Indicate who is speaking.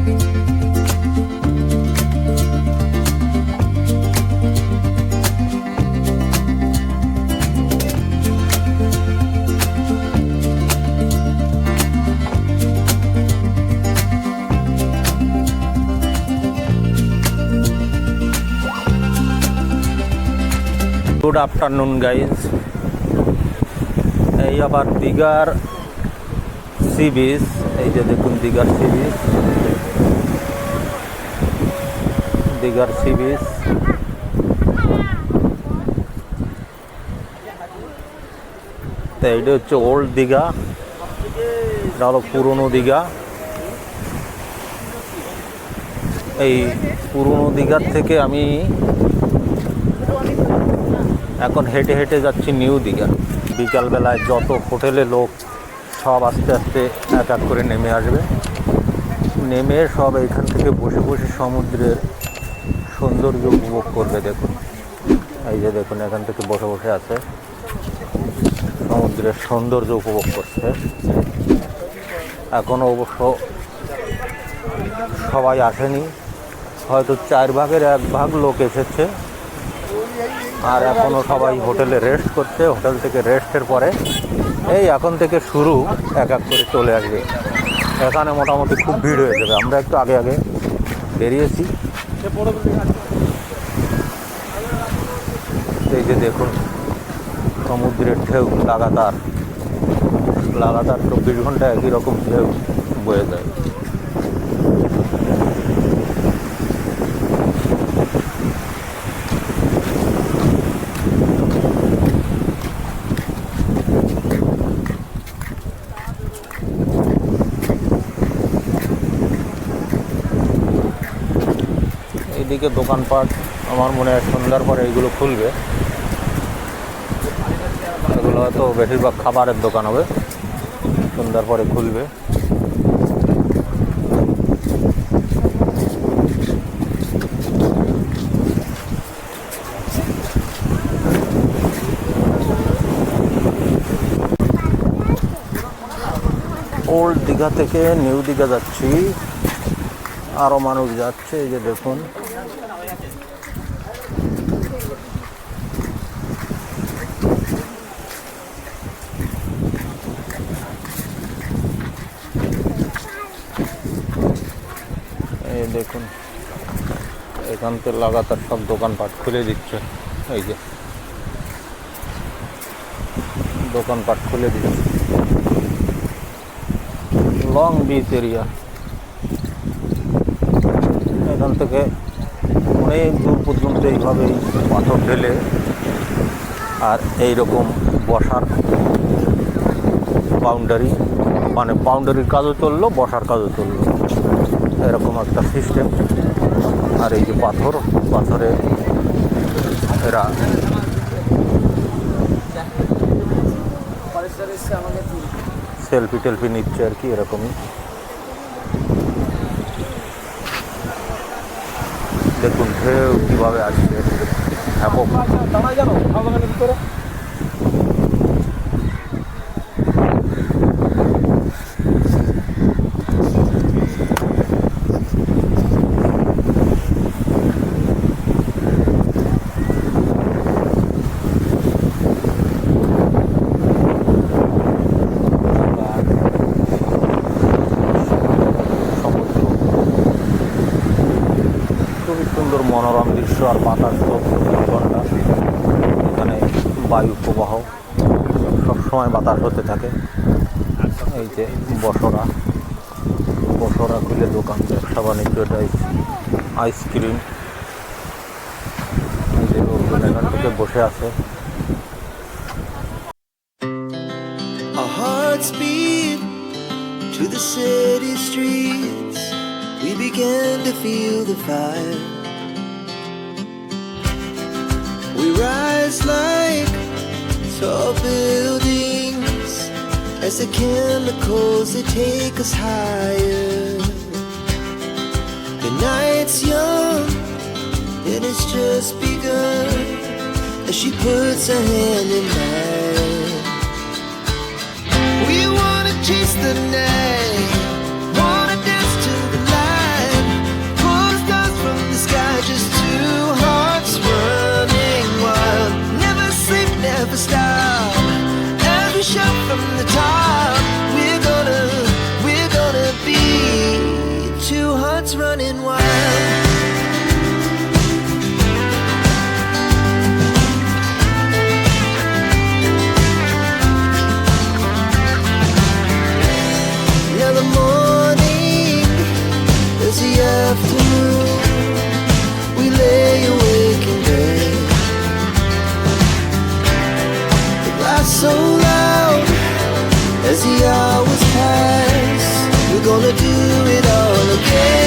Speaker 1: Good afternoon guys. এই আবার দীঘার সি বিচ। এই যে দেখুন দীঘার সি বিচ, দীঘার সি বিচ। তো এইটা হচ্ছে ওল্ড দীঘা, এটা হলো পুরনো দীঘা। এই পুরনো দীঘার থেকে আমি এখন হেঁটে হেঁটে যাচ্ছি নিউ দীঘা। বিকালবেলায় যত হোটেলে লোক সব আস্তে আস্তে এক এক করে নেমে আসবে, নেমে সব এইখান থেকে বসে বসে সমুদ্রের সৌন্দর্য উপভোগ করবে। দেখুন এই যে দেখুন এখান থেকে বসে বসে আছে, সমুদ্রের সৌন্দর্য উপভোগ করছে। এখনও অবশ্য সবাই আসেনি, হয়তো 4 ভাগের 1 ভাগ লোক এসেছে, আর এখনও সবাই হোটেলে রেস্ট করছে। হোটেল থেকে রেস্টের পরে এই এখন থেকে শুরু এক এক করে চলে আসবে। এখানে মোটামুটি খুব ভিড় হয়ে যাবে। আমরা একটু আগে আগে বেরিয়েছি। এই যে দেখুন সমুদ্রের ঢেউ লাগাতার 24 ঘন্টা একই রকম ঢেউ বয়ে যায়। এইদিকে দোকানপাট আমার মনে হয় সন্ধ্যার পরে এইগুলো খুলবে। এগুলো হয়তো বেশিরভাগ খাবারের দোকান হবে, সন্ধ্যার পরে খুলবে। ওল্ড দীঘা থেকে নিউ দীঘা যাচ্ছি, আরও মানুষ যাচ্ছে। এই যে দেখুন এই দেখুন এখান থেকে লাগাতার সব দোকানপাট খুলে দিচ্ছে। এই যে দোকানপাট খুলে দিচ্ছে। লং বিচ এরিয়া, এখান থেকে অনেক দূর পর্যন্ত এইভাবেই পাথর ঢেলে আর এইরকম বসার বাউন্ডারি, মানে বাউন্ডারির কাজও চললো, বসার কাজও চললো, এরকম একটা সিস্টেম। আর এই যে পাথরে এরা সেলফি টেলফি নিচ্ছে আর কি, এরকমই। দেখুন ঢেউ কীভাবে আসছে, ব্যাপক। মনোরম দৃশ্য আর বাতাস 24 ঘন্টা। এখানে বায়ু প্রবাহ সবসময় বাতাস হতে থাকে। এই যে বসরা খুলে দোকান, ব্যবসা বাণিজ্য, এটাই আইসক্রিম। এই যে লোকজন এখান থেকে বসে আছে।
Speaker 2: Our hearts beat to the city streets. We began to feel the fire. We rise like tall buildings as the chemicals, they take us higher. The night's young and it's just begun as she puts her hand in mine. We wanna chase the night, wanna dance to the light. was running wild. Now the morning is the afternoon. We lay awake in bed. The glass so loud as the hours pass. We're gonna do it all again.